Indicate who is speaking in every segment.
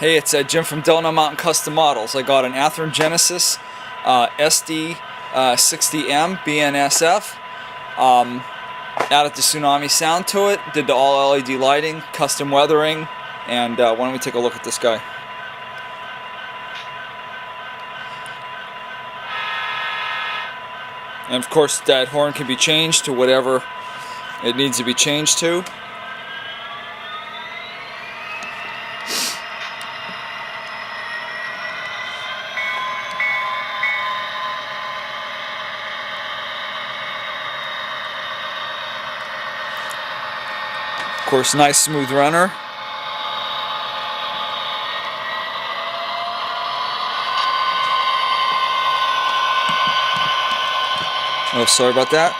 Speaker 1: Hey, it's Jim from Delano Mountain Custom Models. I got an Athearn Genesis SD60M BNSF. Added the Tsunami sound to it, did the all LED lighting, custom weathering, and why don't we take a look at this guy. And of course that horn can be changed to whatever it needs to be changed to. Of course, nice smooth runner. Oh, sorry about that.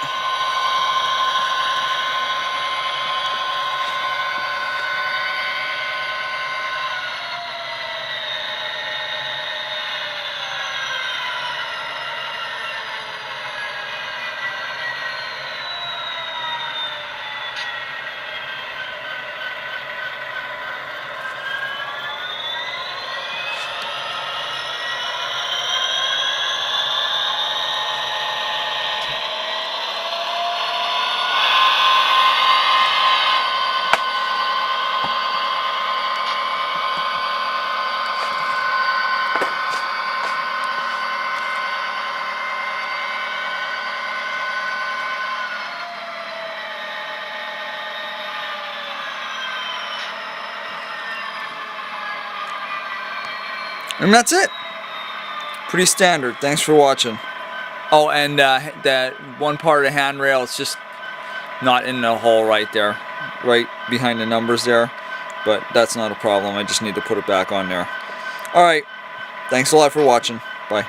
Speaker 1: And that's it. Pretty standard. Thanks for watching. Oh, and that one part of the handrail, it's just not in the hole right there, right behind the numbers there. But that's not a problem. I just need to put it back on there. Alright. Thanks a lot for watching. Bye.